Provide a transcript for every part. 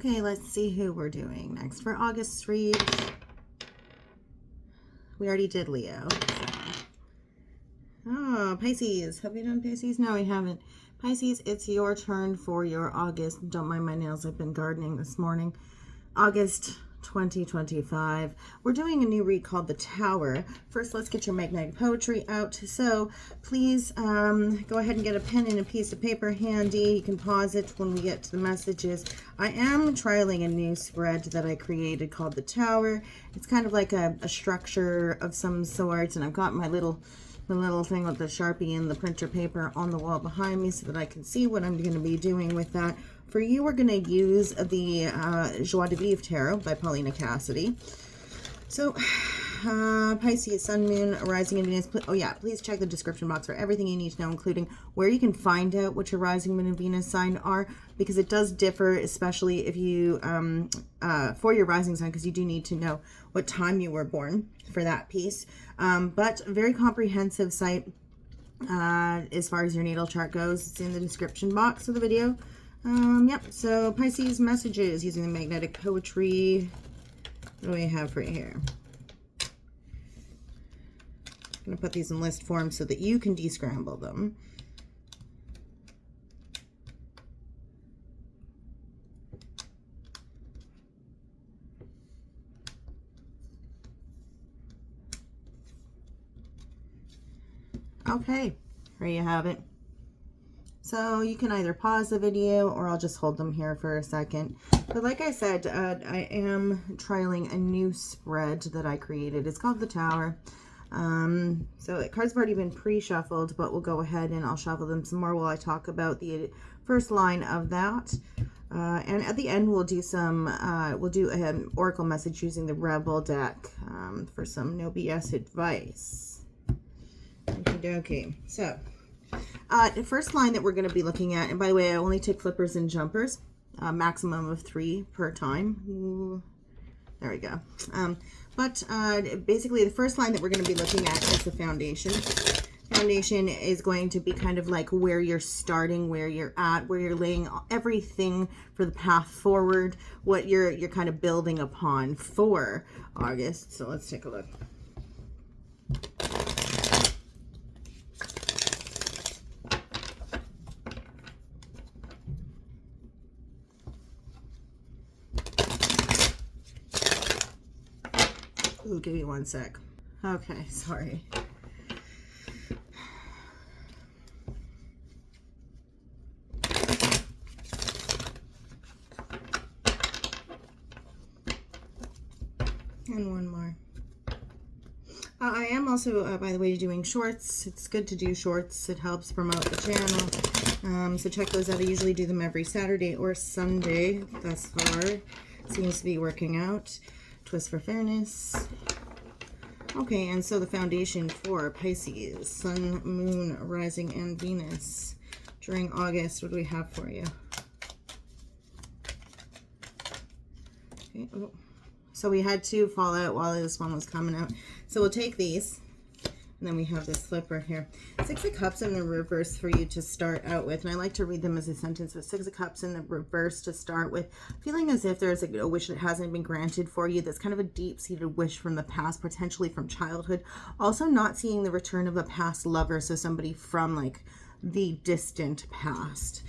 Okay, let's see who we're doing next. For August read, we already did Leo. Oh, Pisces. Have we done Pisces? No, we haven't. Pisces, it's your turn for your August. Don't mind my nails. I've been gardening this morning. August 2025. We're doing a new read called The Tower. First, let's get your magnetic poetry out. So please go ahead and get a pen and a piece of paper handy. You can pause it when we get to the messages. I am trialing a new spread that I created called The Tower. It's kind of like a structure of some sorts, and I've got my little thing with the Sharpie and the printer paper on the wall behind me so that I can see what I'm going to be doing with that. For you, we're going to use the Joie de Vivre Tarot by Paulina Cassidy. So, Pisces, Sun, Moon, Rising, and Venus. Oh yeah, please check the description box for everything you need to know, including where you can find out what your Rising, Moon, and Venus sign are, because it does differ, especially if you, for your Rising sign, because you do need to know what time you were born for that piece. But very comprehensive site as far as your natal chart goes. It's in the description box of the video. Yep, so Pisces messages using the magnetic poetry. What do we have for you here? I'm going to put these in list form so that you can descramble them. Okay, there you have it. So you can either pause the video or I'll just hold them here for a second. But like I said, I am trialing a new spread that I created. It's called The Tower. So the cards have already been pre-shuffled, but we'll go ahead and I'll shuffle them some more while I talk about the first line of that. And at the end, we'll do some, an oracle message using the Rebel deck for some no BS advice. Okie dokie. So, the first line that we're going to be looking at, and by the way, I only take flippers and jumpers, maximum of 3 per time. Ooh, there we go. But basically, the first line that we're going to be looking at is the foundation. Foundation is going to be kind of like where you're starting, where you're at, where you're laying everything for the path forward, what you're kind of building upon for August. So let's take a look. Ooh, give me one sec. Okay, sorry. And one more. I am also, by the way, doing shorts. It's good to do shorts. It helps promote the channel. So check those out. I usually do them every Saturday or Sunday thus far. Seems to be working out. Twist for fairness. Okay, and so the foundation for Pisces, Sun, Moon, Rising, and Venus during August. What do we have for you? Okay. Oh. So we had 2 fall out while this one was coming out. So we'll take these. And then we have this flipper here. 6 of Cups in the reverse for you to start out with. And I like to read them as a sentence. But 6 of Cups in the reverse to start with. Feeling as if there's a wish that hasn't been granted for you. That's kind of a deep-seated wish from the past, potentially from childhood. Also not seeing the return of a past lover. So somebody from like the distant past.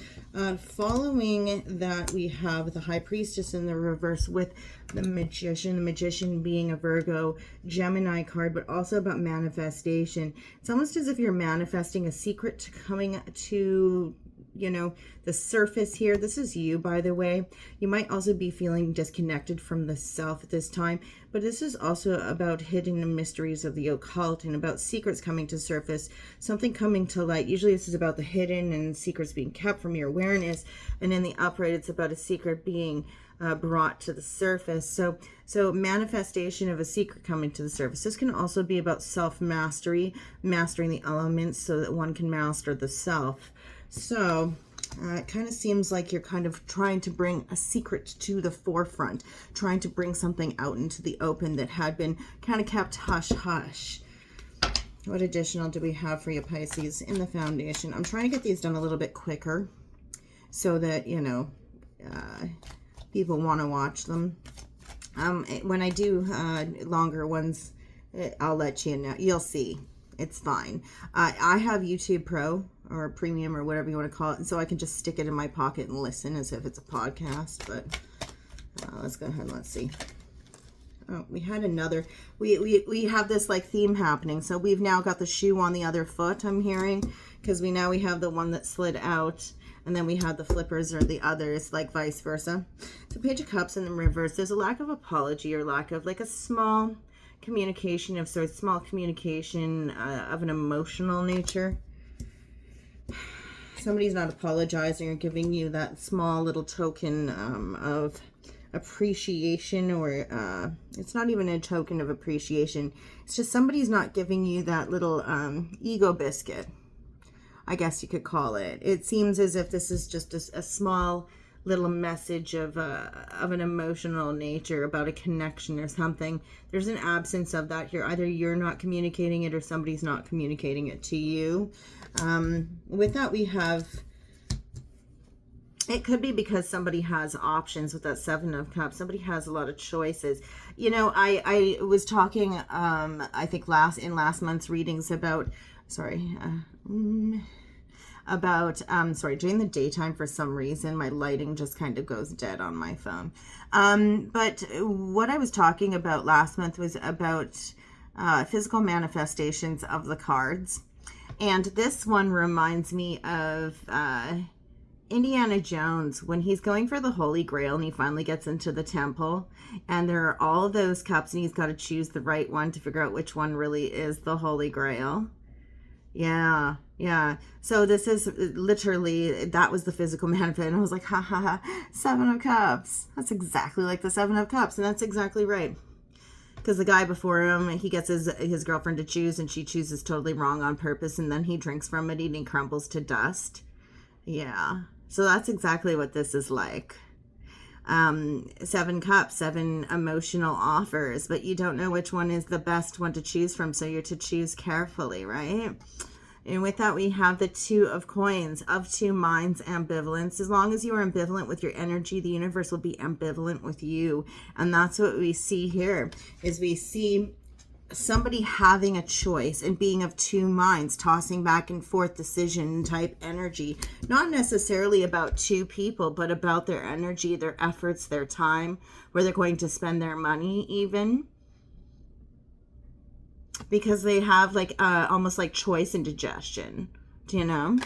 Following that, we have the High Priestess in the reverse with the Magician being a Virgo Gemini card, but also about manifestation. It's almost as if you're manifesting a secret coming to, you know, the surface here. This is you, by the way. You might also be feeling disconnected from the self at this time, but this is also about hidden mysteries of the occult and about secrets coming to surface, something coming to light. Usually this is about the hidden and secrets being kept from your awareness, and in the upright it's about a secret being brought to the surface. So manifestation of a secret coming to the surface. This can also be about self-mastery, mastering the elements so that one can master the self. So it kind of seems like you're kind of trying to bring a secret to the forefront, trying to bring something out into the open that had been kind of kept hush-hush. What additional do we have for you, Pisces, in the foundation? I'm trying to get these done a little bit quicker so that, you know, people want to watch them. When I do longer ones, I'll let you know. You'll see. It's fine. I have YouTube Pro or Premium or whatever you want to call it, and so I can just stick it in my pocket and listen as if it's a podcast. But let's go ahead and let's see. Oh, we had another. We have this like theme happening. So we've now got the shoe on the other foot, I'm hearing, because we have the one that slid out, and then we have the flippers or the others, like vice versa. So Page of Cups in the reverse. There's a lack of apology or lack of like a small communication of sorts, small communication of an emotional nature. Somebody's not apologizing or giving you that small little token of appreciation, or it's not even a token of appreciation. It's just somebody's not giving you that little ego biscuit, I guess you could call it. It seems as if this is just a small little message of an emotional nature about a connection or something. There's an absence of that here. Either you're not communicating it or somebody's not communicating it to you. With that, we have, it could be because somebody has options with that Seven of Cups. Somebody has a lot of choices. You know, I was talking, I think in last month's readings about, during the daytime, for some reason, my lighting just kind of goes dead on my phone. But what I was talking about last month was about physical manifestations of the cards. And this one reminds me of Indiana Jones when he's going for the Holy Grail and he finally gets into the temple, and there are all of those cups and he's got to choose the right one to figure out which one really is the Holy Grail. Yeah. So this is literally, that was the physical manifest. And I was like, ha ha ha, Seven of Cups. That's exactly like the Seven of Cups. And that's exactly right. Because the guy before him, he gets his girlfriend to choose, and she chooses totally wrong on purpose, and then he drinks from it and he crumbles to dust. So that's exactly what this is like. 7 cups, 7 emotional offers, but you don't know which one is the best one to choose from, so you're to choose carefully, right? And with that, we have the 2 of coins, of 2 minds, ambivalence. As long as you are ambivalent with your energy, the universe will be ambivalent with you. And that's what we see here, is we see somebody having a choice and being of 2 minds, tossing back and forth decision type energy. Not necessarily about 2 people, but about their energy, their efforts, their time, where they're going to spend their money even. Because they have like almost like choice indigestion, you know?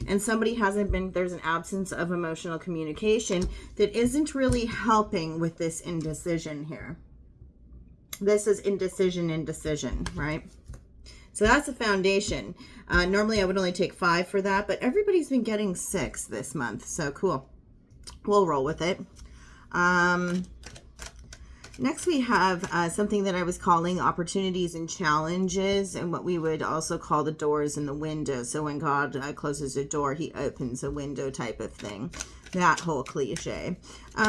And somebody hasn't been, there's an absence of emotional communication that isn't really helping with this indecision here. This is indecision, right? So that's the foundation. Normally I would only take 5 for that, but everybody's been getting 6 this month. So cool. We'll roll with it. Next we have something that I was calling opportunities and challenges, and what we would also call the doors and the windows. So when God closes a door, he opens a window type of thing. That whole cliche.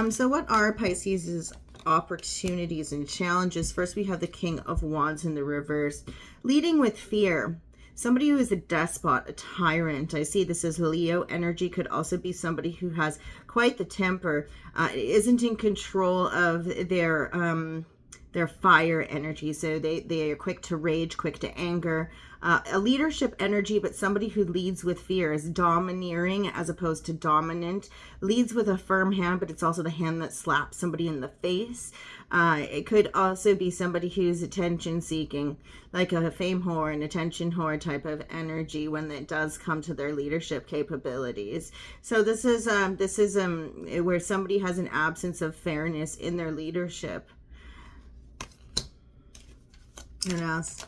So what are Pisces' opportunities and challenges? First, we have the King of Wands in the reverse, leading with fear. Somebody who is a despot, a tyrant. I see this as Leo energy. Could also be somebody who has quite the temper, isn't in control of their fire energy. So they are quick to rage, quick to anger. A leadership energy, but somebody who leads with fear, is domineering as opposed to dominant. Leads with a firm hand, but it's also the hand that slaps somebody in the face. It could also be somebody who's attention seeking, like a fame whore and attention whore type of energy when it does come to their leadership capabilities. So this is where somebody has an absence of fairness in their leadership. What else?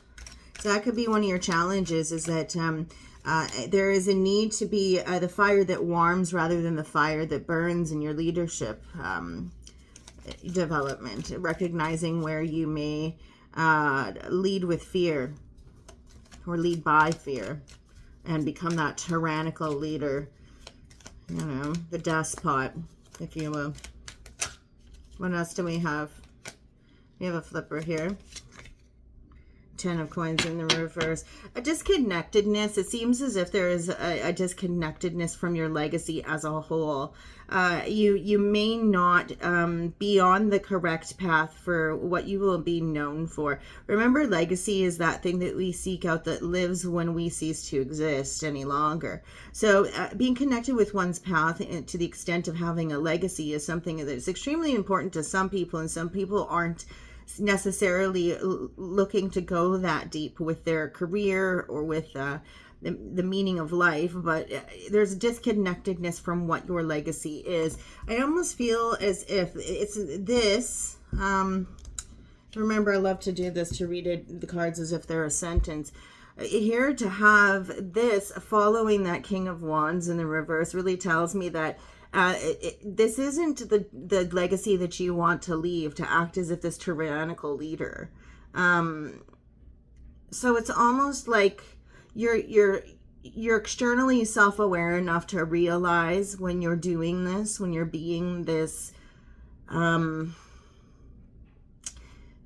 So that could be one of your challenges, is that there is a need to be the fire that warms rather than the fire that burns in your leadership development. Recognizing where you may lead with fear or lead by fear and become that tyrannical leader, you know, the despot, if you will. What else do we have? We have a flipper here. Ten of Coins in the reverse. A disconnectedness. It seems as if there is a disconnectedness from your legacy as a whole. You may not be on the correct path for what you will be known for. Remember, legacy is that thing that we seek out that lives when we cease to exist any longer. So being connected with one's path to the extent of having a legacy is something that is extremely important to some people, and some people aren't necessarily looking to go that deep with their career or with the meaning of life, but there's disconnectedness from what your legacy is. I almost feel as if it's this. Remember, I love to do this, to read the cards as if they're a sentence. Here, to have this following that King of Wands in the reverse really tells me that this isn't the legacy that you want to leave, to act as if this tyrannical leader. So it's almost like you're externally self-aware enough to realize when you're doing this, when you're being this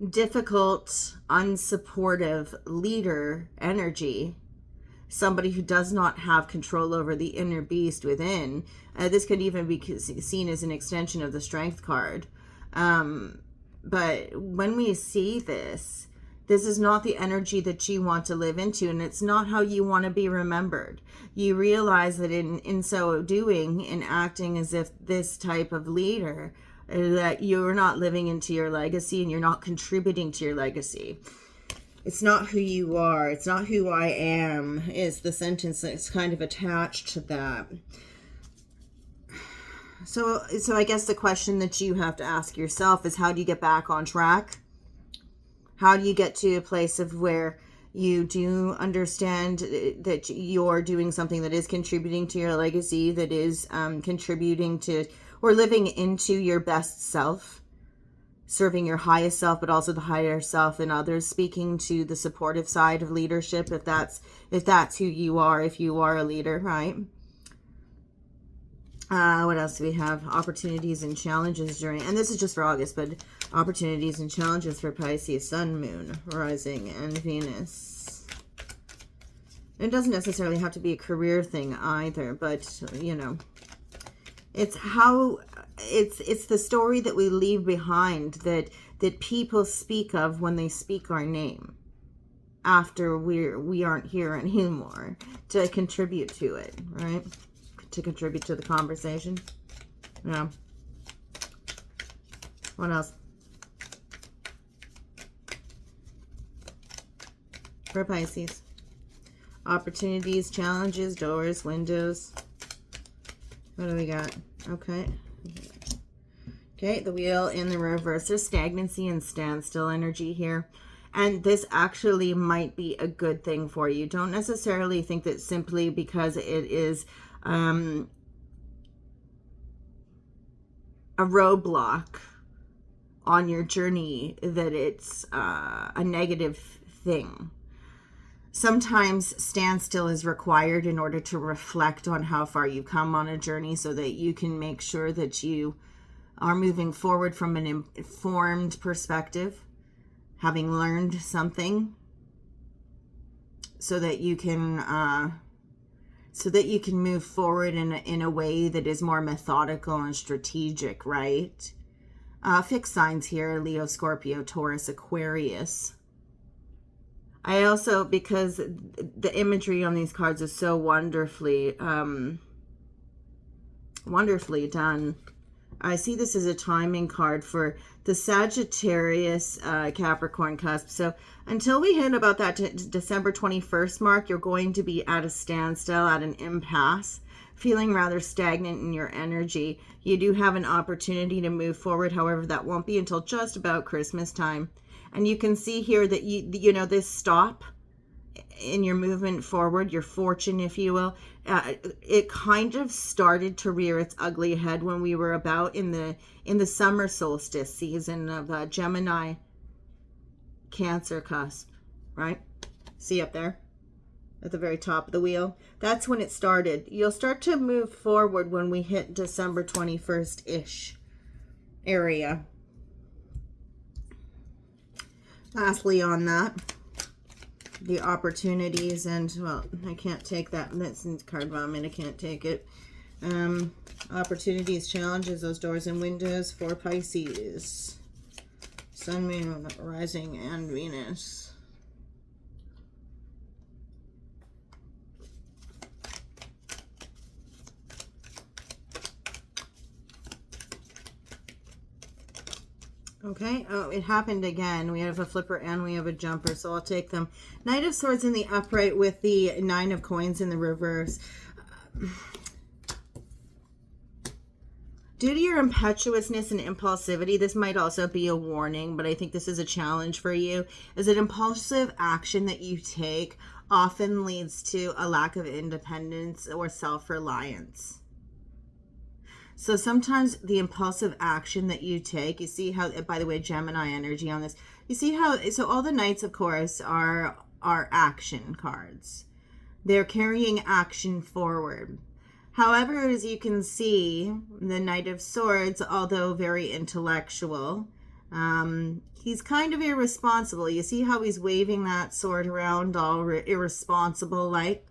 difficult, unsupportive leader energy, somebody who does not have control over the inner beast within. This could even be seen as an extension of the Strength card. But when we see this, this is not the energy that you want to live into, and it's not how you want to be remembered. You realize that in so doing, in acting as if this type of leader, that you're not living into your legacy and you're not contributing to your legacy. It's not who you are. It's not who I am, is the sentence that's kind of attached to that. So I guess the question that you have to ask yourself is, how do you get back on track? How do you get to a place of where you do understand that you're doing something that is contributing to your legacy, that is contributing to or living into your best self, serving your highest self, but also the higher self in others, speaking to the supportive side of leadership, if that's who you are, if you are a leader, right? What else do we have? Opportunities and challenges during, and this is just for August, but opportunities and challenges for Pisces, Sun, Moon, Rising, and Venus. It doesn't necessarily have to be a career thing either, but you know, it's how it's the story that we leave behind that people speak of when they speak our name after we aren't here anymore, to contribute to it, right? To contribute to the conversation. Yeah. What else? For Pisces. Opportunities, challenges, doors, windows. What do we got? Okay. Okay, the wheel in the reverse. There's stagnancy and standstill energy here. And this actually might be a good thing for you. Don't necessarily think that simply because it is a roadblock on your journey that it's a negative thing. Sometimes standstill is required in order to reflect on how far you've come on a journey, so that you can make sure that you are moving forward from an informed perspective, having learned something, so that you can move forward in a way that is more methodical and strategic, right? Fixed signs here: Leo, Scorpio, Taurus, Aquarius. I also, because the imagery on these cards is so wonderfully done, I see this as a timing card for the Sagittarius Capricorn cusp. So until we hit about that December 21st mark, you're going to be at a standstill, at an impasse, feeling rather stagnant in your energy. You do have an opportunity to move forward. However, that won't be until just about Christmas time. And you can see here that you know, this stop in your movement forward, your fortune, if you will, it kind of started to rear its ugly head when we were about in the summer solstice season of Gemini Cancer cusp, right? See up there at the very top of the wheel? That's when it started. You'll start to move forward when we hit December 21st-ish area. Lastly on that, the opportunities and, well, I can't take that. That's in card vomit. I can't take it. Opportunities, challenges, those doors and windows for Pisces. Sun, Moon, Rising, and Venus. Okay, oh, it happened again. We have a flipper and we have a jumper, so I'll take them. Knight of Swords in the upright with the Nine of Coins in the reverse. Due to your impetuousness and impulsivity, this might also be a warning, but I think this is a challenge for you, is that impulsive action that you take often leads to a lack of independence or self-reliance. So sometimes the impulsive action that you take, you see how, by the way, Gemini energy on this, you see how, so all the Knights, of course, are action cards. They're carrying action forward. However, as you can see, the Knight of Swords, although very intellectual, he's kind of irresponsible. You see how he's waving that sword around all irresponsible like?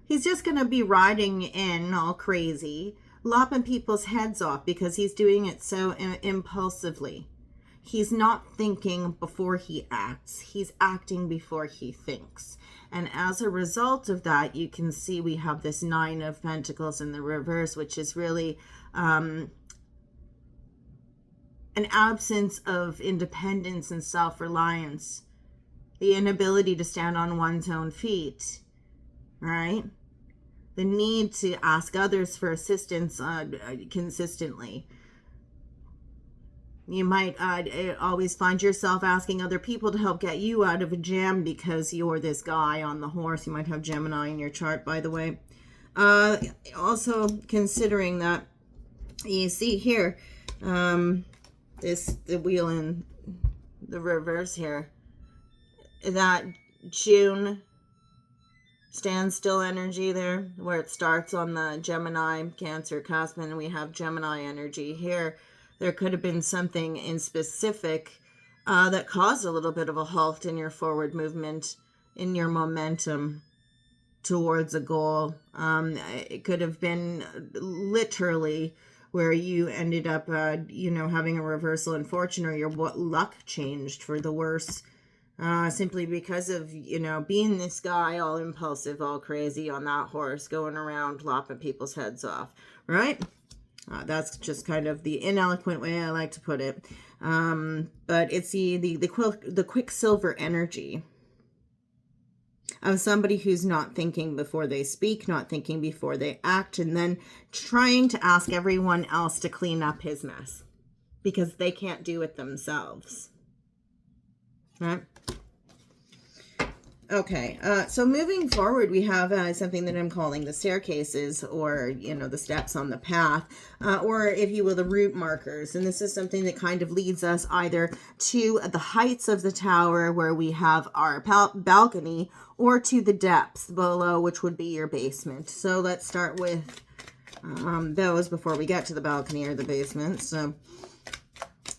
He's just going to be riding in all crazy, lopping people's heads off because he's doing it so impulsively. He's not thinking before he acts. He's acting before he thinks. And as a result of that, you can see we have this Nine of Pentacles in the reverse, which is really an absence of independence and self-reliance. The inability to stand on one's own feet, right? The need to ask others for assistance consistently. You might always find yourself asking other people to help get you out of a jam because you're this guy on the horse. You might have Gemini in your chart, by the way. Also considering that, you see here, the wheel in the reverse here, that June standstill energy there, where it starts on the Gemini, Cancer, cusp, and we have Gemini energy here. There could have been something in specific that caused a little bit of a halt in your forward movement, in your momentum towards a goal. It could have been literally where you ended up, having a reversal in fortune, or your luck changed for the worse. Simply because of, being this guy all impulsive, all crazy on that horse, going around lopping people's heads off, right? That's just kind of the ineloquent way I like to put it. But it's the quicksilver energy of somebody who's not thinking before they speak, not thinking before they act, and then trying to ask everyone else to clean up his mess because they can't do it themselves. Right? Okay, so moving forward, we have something that I'm calling the staircases, or, the steps on the path, or if you will, the route markers. And this is something that kind of leads us either to the heights of the tower where we have our balcony, or to the depths below, which would be your basement. So let's start with those before we get to the balcony or the basement. So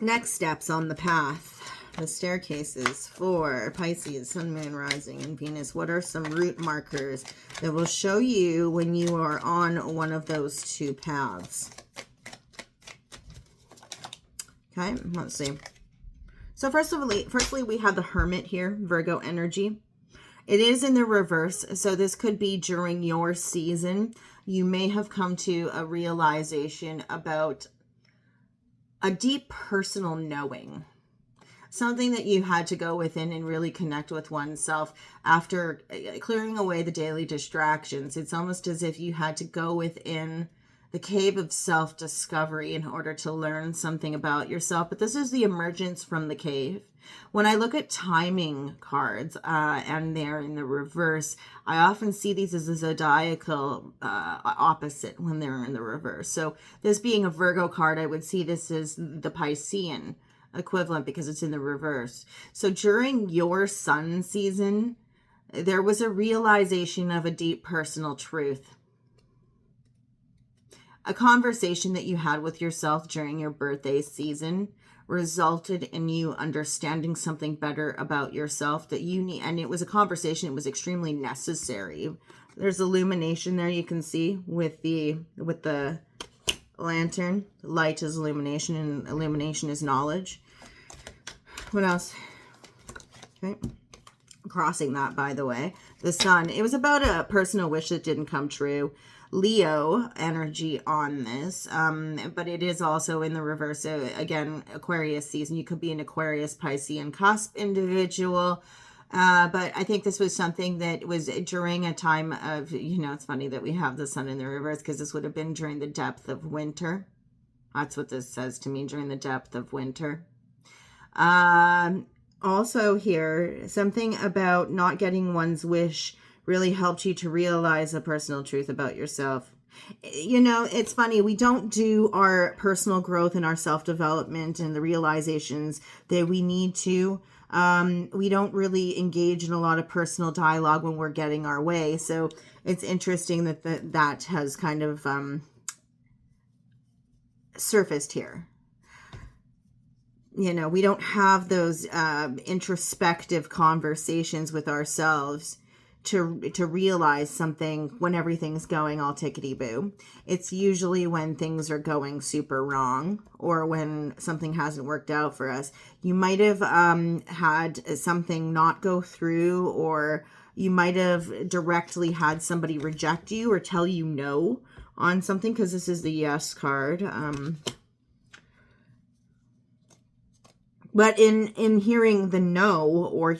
next steps on the path. The staircases for Pisces, Sun, Moon, Rising, and Venus. What are some route markers that will show you when you are on one of those two paths? Okay, let's see. So firstly, we have the Hermit here, Virgo energy. It is in the reverse, so this could be during your season. You may have come to a realization about a deep personal knowing. Something that you had to go within and really connect with oneself after clearing away the daily distractions. It's almost as if you had to go within the cave of self-discovery in order to learn something about yourself. But this is the emergence from the cave. When I look at timing cards and they're in the reverse, I often see these as a zodiacal opposite when they're in the reverse. So this being a Virgo card, I would see this as the Piscean equivalent because it's in the reverse. So during your sun season, there was a realization of a deep personal truth. A conversation that you had with yourself during your birthday season resulted in you understanding something better about yourself that you need. And it was a conversation. It was extremely necessary. There's illumination there, you can see with the lantern. Light is illumination, and illumination is knowledge. What else? Okay. Crossing that, by the way. The sun. It was about a personal wish that didn't come true. Leo energy on this, but it is also in the reverse. So again, Aquarius season. You could be an Aquarius, Piscean cusp individual. But I think this was something that was during a time of, it's funny that we have the sun in the reverse, because this would have been during the depth of winter. That's what this says to me, during the depth of winter. Also here, something about not getting one's wish really helped you to realize a personal truth about yourself. It's funny, we don't do our personal growth and our self-development and the realizations that we need to. We don't really engage in a lot of personal dialogue when we're getting our way. So it's interesting that that has kind of surfaced here. We don't have those introspective conversations with ourselves to realize something when everything's going all tickety-boo. It's usually when things are going super wrong, or when something hasn't worked out for us. You might have had something not go through, or you might have directly had somebody reject you or tell you no on something, because this is the yes card. But in hearing the no, or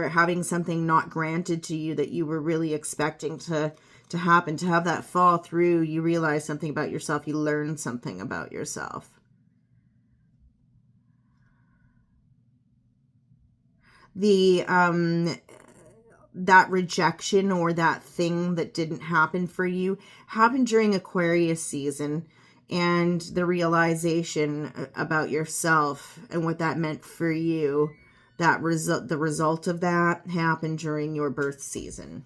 having something not granted to you that you were really expecting to happen, to have that fall through, you realize something about yourself. You learn something about yourself. The that rejection or that thing that didn't happen for you happened during Aquarius season. And the realization about yourself and what that meant for you, the result of that happened during your birth season.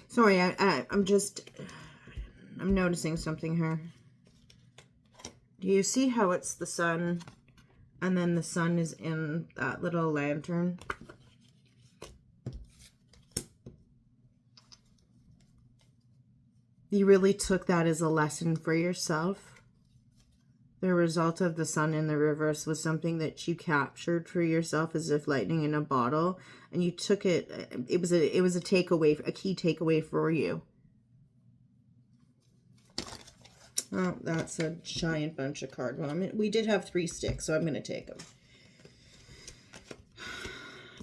Sorry, I'm noticing something here. Do you see how it's the sun, and then the sun is in that little lantern? You really took that as a lesson for yourself. The result of the sun in the reverse was something that you captured for yourself as if lightning in a bottle, and you took it. It was a takeaway, a key takeaway for you. Oh, that's a giant bunch of card. Well, we did have 3 sticks, so I'm going to take them.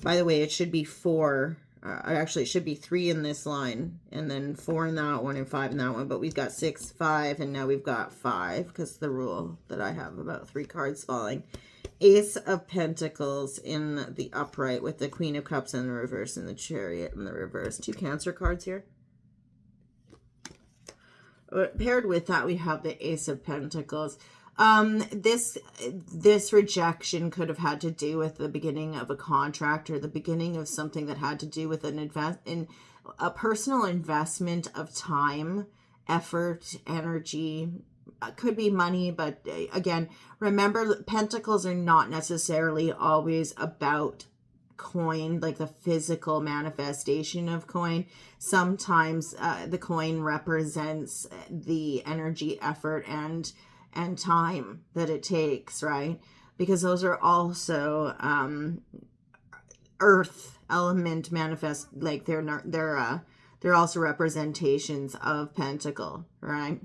By the way, it should be 4. Actually, it should be 3 in this line, and then 4 in that one, and 5 in that one. But we've got 6, 5, and now we've got 5, because the rule that I have about 3 cards falling. Ace of Pentacles in the upright, with the Queen of Cups in the reverse and the Chariot in the reverse. 2 Cancer cards here. Paired with that, we have the Ace of Pentacles. This rejection could have had to do with the beginning of a contract, or the beginning of something that had to do with a personal investment of time, effort, energy. Could be money, but again, remember, pentacles are not necessarily always about coin, like the physical manifestation of coin. Sometimes the coin represents the energy, effort, and time that it takes, right? Because those are also earth element manifest, like they're also representations of pentacle, right?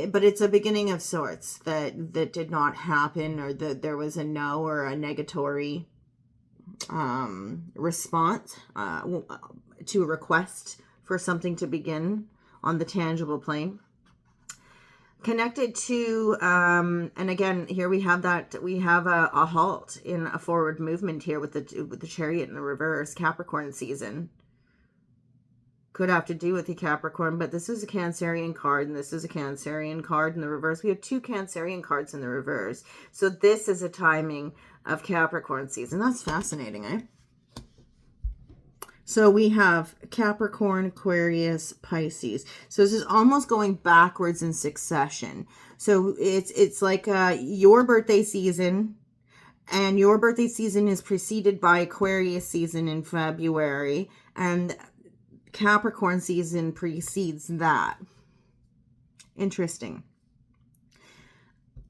But it's a beginning of sorts that did not happen, or that there was a no or a negatory response to a request for something to begin on the tangible plane. Connected to, and again, here we have a halt in a forward movement here with the Chariot in the reverse, Capricorn season. could have to do with the Capricorn, but this is a Cancerian card, and this is a Cancerian card in the reverse. We have 2 Cancerian cards in the reverse. So this is a timing of Capricorn season. That's fascinating, eh? So we have Capricorn, Aquarius, Pisces. So this is almost going backwards in succession. So it's like your birthday season, and your birthday season is preceded by Aquarius season in February, and Capricorn season precedes that. Interesting.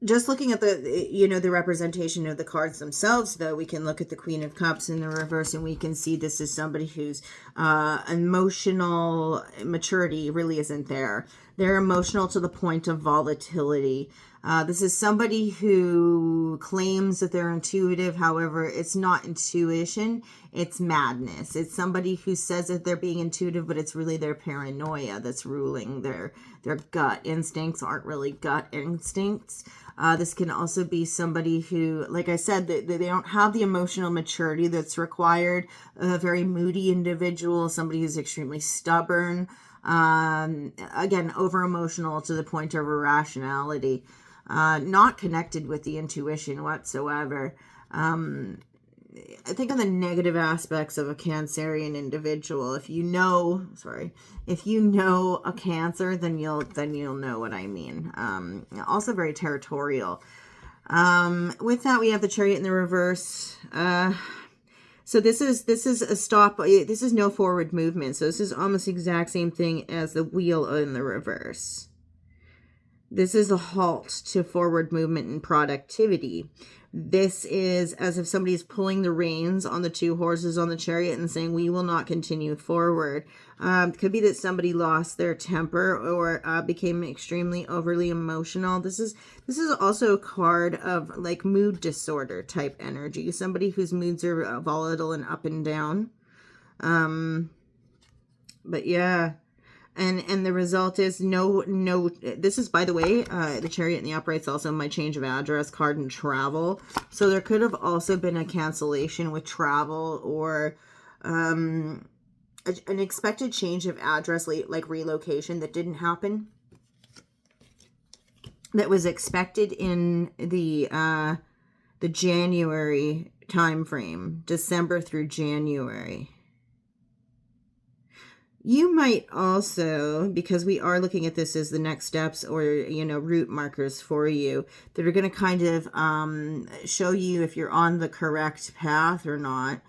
Just looking at the, the representation of the cards themselves, though, we can look at the Queen of Cups in the reverse, and we can see this is somebody whose emotional maturity really isn't there. They're emotional to the point of volatility. This is somebody who claims that they're intuitive. However, it's not intuition, it's madness. It's somebody who says that they're being intuitive, but it's really their paranoia that's ruling. Their gut instincts aren't really gut instincts. This can also be somebody who, like I said, they don't have the emotional maturity that's required. A very moody individual, somebody who's extremely stubborn. Again, over emotional to the point of irrationality. Not connected with the intuition whatsoever. I think on the negative aspects of a Cancerian individual, if you know a Cancer, then you'll know what I mean. Also very territorial. With that, we have the Chariot in the reverse. So this is a stop. This is no forward movement. So this is almost the exact same thing as the Wheel in the reverse. This is a halt to forward movement and productivity. This is as if somebody is pulling the reins on the 2 horses on the chariot and saying, we will not continue forward. It could be that somebody lost their temper or became extremely overly emotional. This is also a card of like mood disorder type energy. Somebody whose moods are volatile and up and down. But yeah. And the result is no, this is, by the way, the Chariot in the upright's also my change of address card and travel. So there could have also been a cancellation with travel or an expected change of address, like relocation that didn't happen. That was expected in the January time frame, December through January. You might also, because we are looking at this as the next steps or, route markers for you that are going to kind of show you if you're on the correct path or not.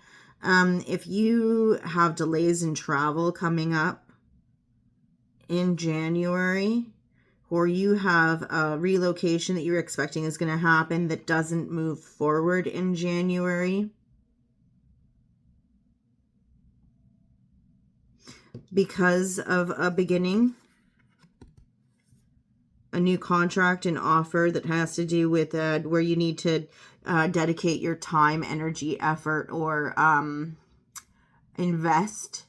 If you have delays in travel coming up in January, or you have a relocation that you're expecting is going to happen that doesn't move forward in January, because of a beginning, a new contract, an offer that has to do with where you need to dedicate your time, energy, effort, or invest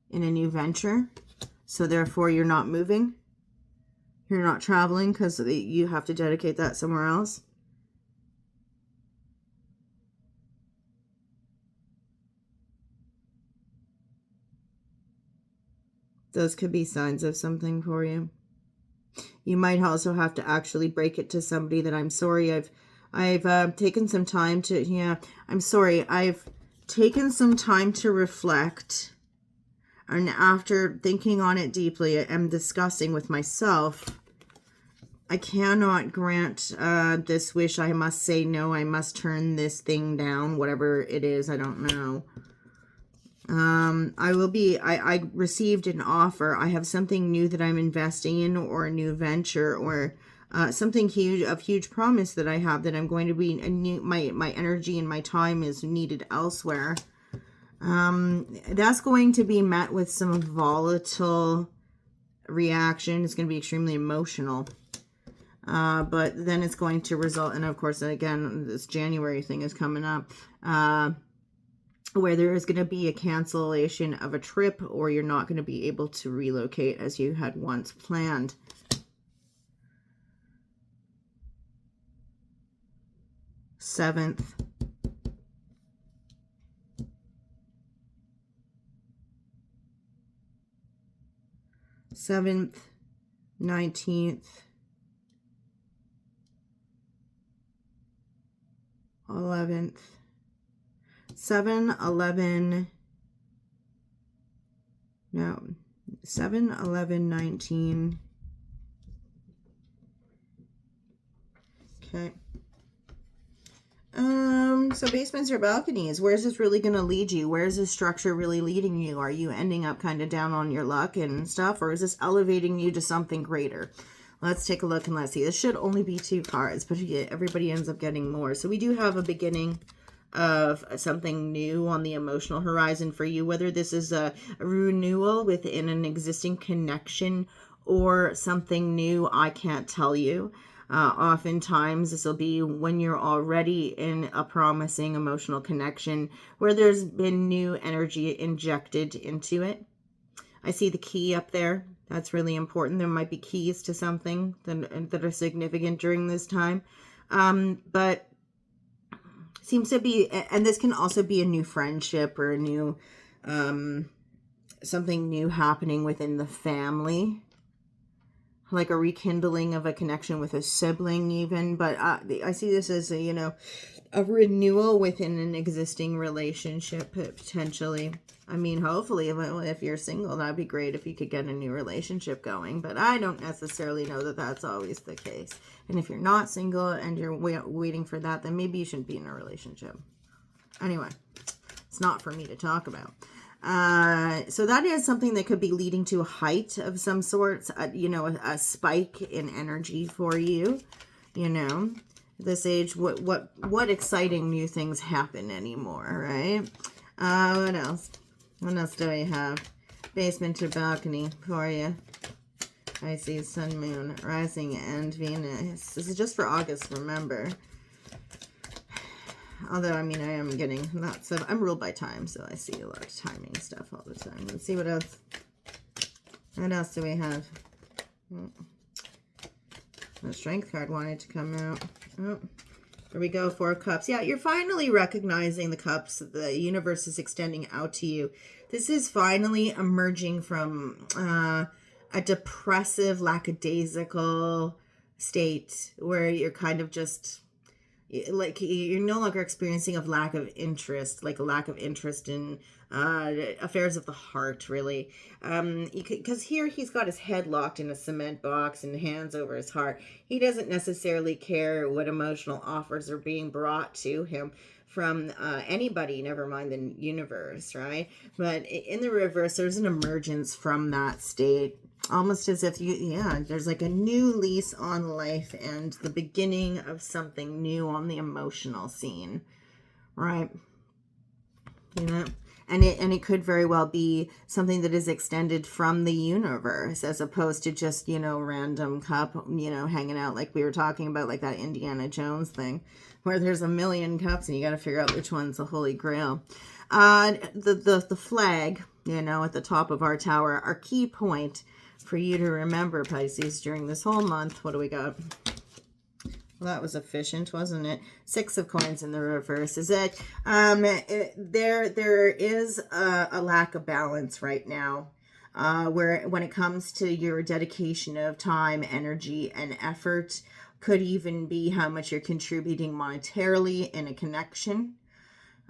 in a new venture. So therefore you're not moving, you're not traveling because you have to dedicate that somewhere else. Those could be signs of something for you. You might also have to actually break it to somebody that I'm sorry. I've taken some time to, I'm sorry. I've taken some time to reflect. And after thinking on it deeply and discussing with myself, I cannot grant this wish. I must say no. I must turn this thing down, whatever it is. I don't know. I received an offer. I have something new that I'm investing in, or a new venture, or something huge promise that I have that I'm going to be my energy and my time is needed elsewhere. That's going to be met with some volatile reaction. It's going to be extremely emotional. But then it's going to result in, of course, again, this January thing is coming up, where there is going to be a cancellation of a trip, or you're not going to be able to relocate as you had once planned. Seventh. 7th, 19th, 11th, 7, 11, no, 7, 11, 19. Okay. So basements or balconies, where's this really going to lead you? Where's this structure really leading you? Are you ending up kind of down on your luck and stuff, or is this elevating you to something greater? Let's take a look and let's see. This should only be 2 cards, but everybody ends up getting more. So we do have a beginning of something new on the emotional horizon for you, whether this is a renewal within an existing connection or something new, I can't tell you. Oftentimes this will be when you're already in a promising emotional connection where there's been new energy injected into it. I see the key up there. That's really important. There might be keys to something that are significant during this time. But seems to be, and this can also be a new friendship or a new, something new happening within the family. Like a rekindling of a connection with a sibling even. But I see this as a, a renewal within an existing relationship, potentially. I mean, hopefully, if you're single, that'd be great if you could get a new relationship going. But I don't necessarily know that that's always the case. And if you're not single and you're waiting for that, then maybe you shouldn't be in a relationship. Anyway, it's not for me to talk about. So that is something that could be leading to a height of some sorts, a spike in energy for you, this age, what exciting new things happen anymore, right? What else? What else do I have? Basement or balcony for you. Pisces, Sun, Moon, Rising, and Venus. This is just for August, remember. Although, I mean, I am getting lots of... I'm ruled by time, so I see a lot of timing stuff all the time. Let's see what else. What else do we have? The Strength card wanted to come out. Oh, there we go. 4 of Cups. Yeah, you're finally recognizing the cups. The universe is extending out to you. This is finally emerging from a depressive, lackadaisical state where you're kind of just... like you're no longer experiencing a lack of interest, like a lack of interest in affairs of the heart, really. Because here he's got his head locked in a cement box and hands over his heart. He doesn't necessarily care what emotional offers are being brought to him from anybody, never mind the universe, right? But in the reverse, there's an emergence from that state. Almost as if there's like a new lease on life and the beginning of something new on the emotional scene, right? And it could very well be something that is extended from the universe as opposed to just, random cup, hanging out like we were talking about, like that Indiana Jones thing where there's a million cups and you got to figure out which one's the Holy Grail. The flag, at the top of our tower, our key point for you to remember, Pisces, during this whole month. What do we got? Well, that was efficient, wasn't it? 6 of Coins in the reverse. Is it? There is a lack of balance right now, where when it comes to your dedication of time, energy, and effort, could even be how much you're contributing monetarily in a connection.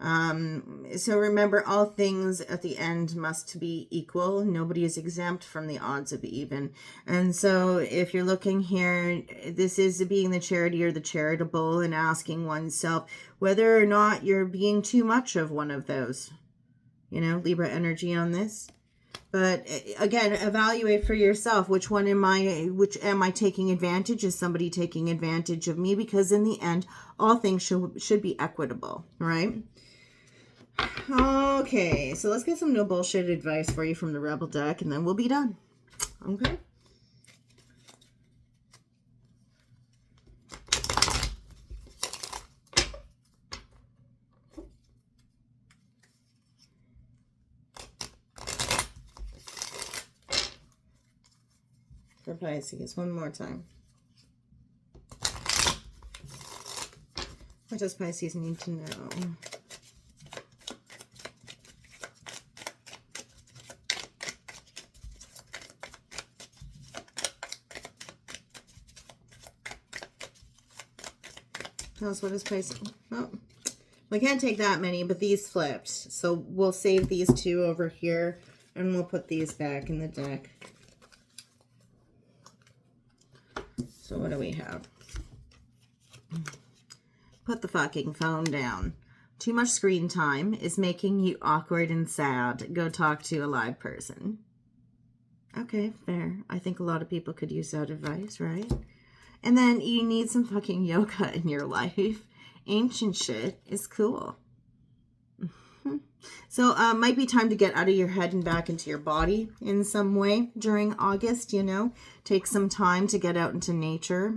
So remember, all things at the end must be equal. Nobody is exempt from the odds of even. And so if you're looking here, this is being the charity or the charitable and asking oneself whether or not you're being too much of one of those, Libra energy on this. But again, evaluate for yourself, which am I taking advantage? Is somebody taking advantage of me? Because in the end, all things should be equitable, right? Okay, so let's get some no bullshit advice for you from the Rebel deck, and then we'll be done. Okay. For Pisces, one more time. What does Pisces need to know? else? What is Pisces? Oh, we can't take that many, but these flipped. So we'll save these two over here, and we'll put these back in the deck. So what do we have? Put the fucking phone down. Too much screen time is making you awkward and sad. Go talk to a live person. Okay, fair. I think a lot of people could use that advice, right? And then you need some fucking yoga in your life. Ancient shit is cool. So might be time to get out of your head and back into your body in some way during August, you know. Take some time to get out into nature.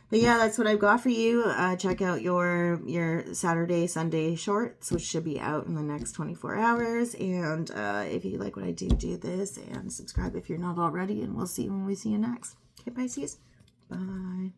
But yeah, that's what I've got for you. Check out your Saturday, Sunday shorts, which should be out in the next 24 hours. And if you like what I do, do this and subscribe if you're not already. And we'll see you when we see you next. Okay, Pisces. Bye.